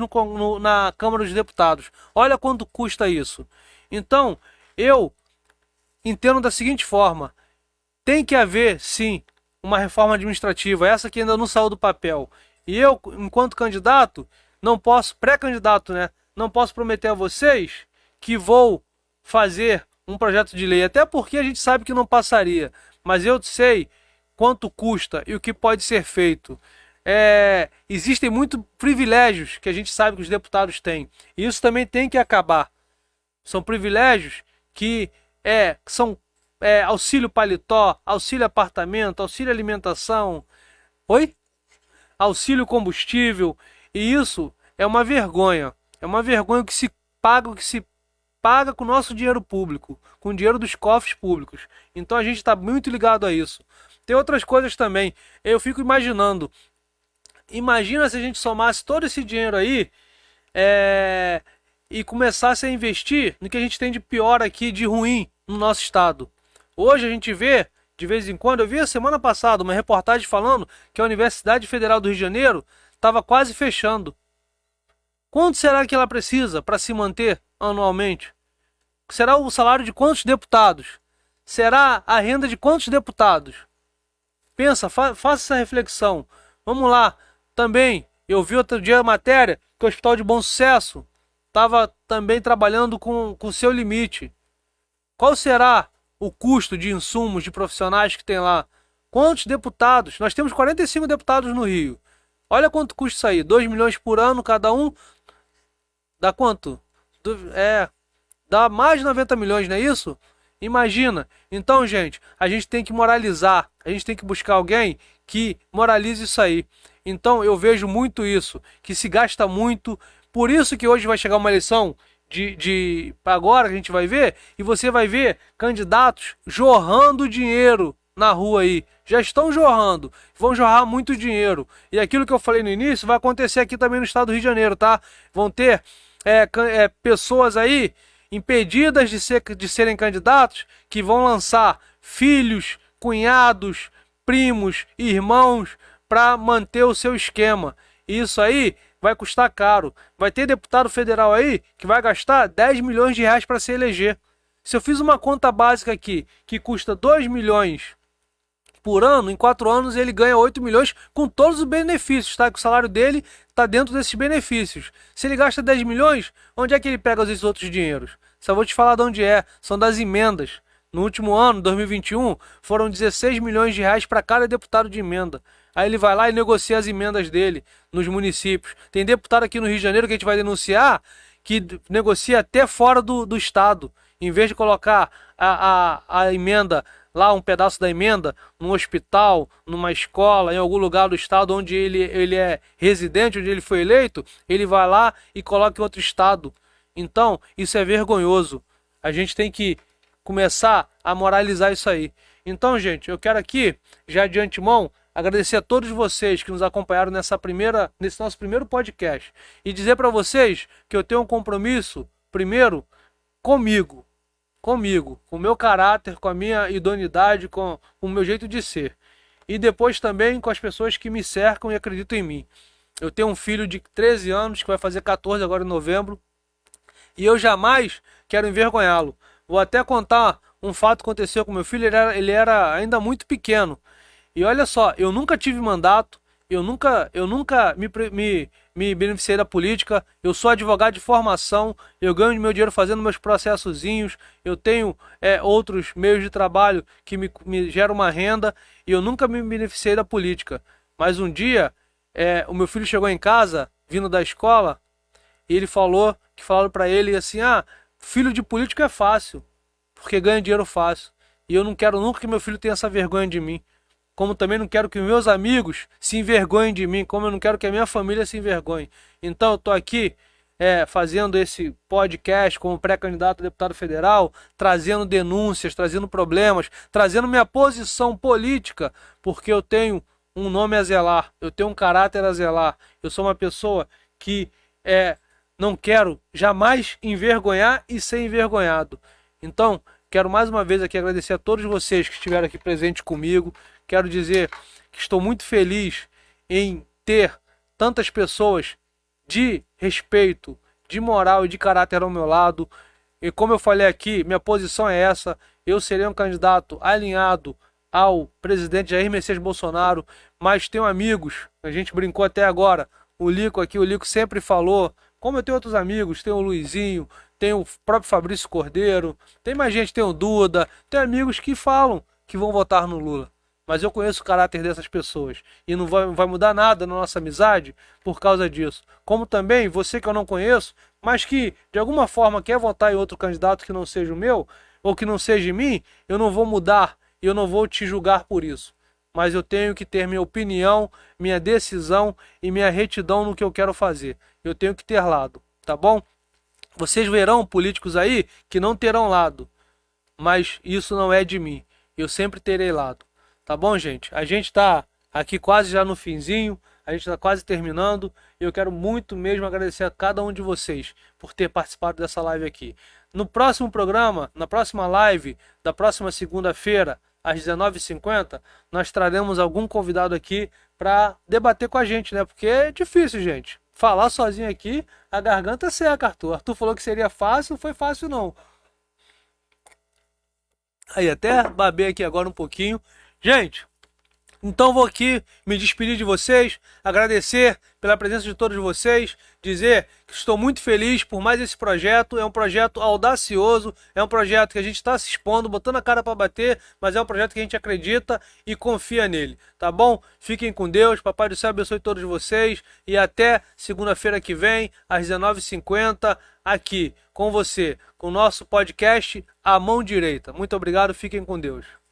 na Câmara dos Deputados. Olha quanto custa isso. Então, eu entendo da seguinte forma. Tem que haver, sim, uma reforma administrativa. Essa que ainda não saiu do papel. E eu, enquanto candidato, não posso, pré-candidato, né? Não posso prometer a vocês que vou fazer um projeto de lei. Até porque a gente sabe que não passaria. Mas eu sei quanto custa e o que pode ser feito. Existem muitos privilégios que a gente sabe que os deputados têm. E isso também tem que acabar. São privilégios que são auxílio paletó, auxílio apartamento, auxílio alimentação, auxílio combustível. E isso é uma vergonha. É uma vergonha que se paga com o nosso dinheiro público, com o dinheiro dos cofres públicos. Então a gente está muito ligado a isso. Tem outras coisas também. Eu fico imaginando. Imagina se a gente somasse todo esse dinheiro aí e começasse a investir no que a gente tem de pior aqui, de ruim no nosso estado. Hoje a gente vê, de vez em quando, eu vi a semana passada uma reportagem falando que a Universidade Federal do Rio de Janeiro estava quase fechando. Quanto será que ela precisa para se manter anualmente? Será o salário de quantos deputados? Será a renda de quantos deputados? Pensa, faça essa reflexão. Vamos lá. Também, eu vi outro dia a matéria que o Hospital de Bom Sucesso estava também trabalhando com o seu limite. Qual será o custo de insumos de profissionais que tem lá? Quantos deputados? Nós temos 45 deputados no Rio. Olha quanto custa isso aí. 2 milhões por ano cada um. Dá quanto? Dá mais de 90 milhões, não é isso? Imagina. Então, gente, a gente tem que moralizar. A gente tem que buscar alguém que moralize isso aí. Então, eu vejo muito isso, que se gasta muito. Por isso que hoje vai chegar uma eleição agora que a gente vai ver, e você vai ver candidatos jorrando dinheiro na rua aí. Já estão jorrando, vão jorrar muito dinheiro. E aquilo que eu falei no início vai acontecer aqui também no estado do Rio de Janeiro, tá? Vão ter pessoas aí impedidas de serem candidatos que vão lançar filhos, cunhados, primos, irmãos para manter o seu esquema. Isso aí vai custar caro. Vai ter deputado federal aí que vai gastar 10 milhões de reais para se eleger. Se eu fiz uma conta básica aqui que custa 2 milhões por ano, em 4 anos ele ganha 8 milhões com todos os benefícios, tá? Que o salário dele está dentro desses benefícios. Se ele gasta 10 milhões, onde é que ele pega esses outros dinheiros? Só vou te falar de onde é. São das emendas. No último ano, 2021, foram 16 milhões de reais para cada deputado de emenda. Aí ele vai lá e negocia as emendas dele nos municípios. Tem deputado aqui no Rio de Janeiro que a gente vai denunciar que negocia até fora do estado. Em vez de colocar a emenda lá, um pedaço da emenda, num hospital, numa escola, em algum lugar do estado onde ele é residente, onde ele foi eleito, ele vai lá e coloca em outro estado. Então, isso é vergonhoso. A gente tem que começar a moralizar isso aí. Então, gente, eu quero aqui, já de antemão, agradecer a todos vocês que nos acompanharam nesse nosso primeiro podcast e dizer para vocês que eu tenho um compromisso, primeiro, comigo, com o meu caráter, com a minha idoneidade, com o meu jeito de ser. E depois também com as pessoas que me cercam e acreditam em mim. Eu tenho um filho de 13 anos, que vai fazer 14 agora em novembro, e eu jamais quero envergonhá-lo. Vou até contar um fato que aconteceu com meu filho, ele era ainda muito pequeno. E olha só, eu nunca tive mandato, eu nunca me beneficiei da política, eu sou advogado de formação, eu ganho meu dinheiro fazendo meus processozinhos, eu tenho outros meios de trabalho que me geram uma renda, e eu nunca me beneficiei da política. Mas um dia, o meu filho chegou em casa, vindo da escola, e ele falou que falaram para ele assim, filho de político é fácil, porque ganha dinheiro fácil. E eu não quero nunca que meu filho tenha essa vergonha de mim. Como também não quero que meus amigos se envergonhem de mim, como eu não quero que a minha família se envergonhe. Então eu estou aqui fazendo esse podcast como pré-candidato a deputado federal, trazendo denúncias, trazendo problemas, trazendo minha posição política, porque eu tenho um nome a zelar, eu tenho um caráter a zelar, eu sou uma pessoa que não quero jamais envergonhar e ser envergonhado. Então, quero mais uma vez aqui agradecer a todos vocês que estiveram aqui presentes comigo. Quero dizer que estou muito feliz em ter tantas pessoas de respeito, de moral e de caráter ao meu lado. E como eu falei aqui, minha posição é essa. Eu serei um candidato alinhado ao presidente Jair Messias Bolsonaro, mas tenho amigos, a gente brincou até agora, o Lico aqui, o Lico sempre falou, como eu tenho outros amigos, tem o Luizinho, tem o próprio Fabrício Cordeiro, tem mais gente, tem o Duda, tem amigos que falam que vão votar no Lula. Mas eu conheço o caráter dessas pessoas e não vai mudar nada na nossa amizade por causa disso. Como também você que eu não conheço, mas que de alguma forma quer votar em outro candidato que não seja o meu, ou que não seja em mim, eu não vou mudar e eu não vou te julgar por isso. Mas eu tenho que ter minha opinião, minha decisão e minha retidão no que eu quero fazer. Eu tenho que ter lado, tá bom? Vocês verão políticos aí que não terão lado, mas isso não é de mim. Eu sempre terei lado. Tá bom, gente? A gente tá aqui quase já no finzinho, a gente tá quase terminando, e eu quero muito mesmo agradecer a cada um de vocês por ter participado dessa live aqui. No próximo programa, na próxima live, da próxima segunda-feira, às 19h50, nós traremos algum convidado aqui para debater com a gente, né? Porque é difícil, gente. Falar sozinho aqui, a garganta seca, Arthur. Arthur falou que seria fácil, não foi fácil não. Aí, até babei aqui agora um pouquinho. Gente, então vou aqui me despedir de vocês, agradecer pela presença de todos vocês, dizer que estou muito feliz por mais esse projeto. É um projeto audacioso, é um projeto que a gente está se expondo, botando a cara para bater, mas é um projeto que a gente acredita e confia nele, tá bom? Fiquem com Deus, Papai do Céu abençoe todos vocês e até segunda-feira que vem, às 19h50, aqui. com você, com o nosso podcast A Mão Direita. Muito obrigado, fiquem com Deus.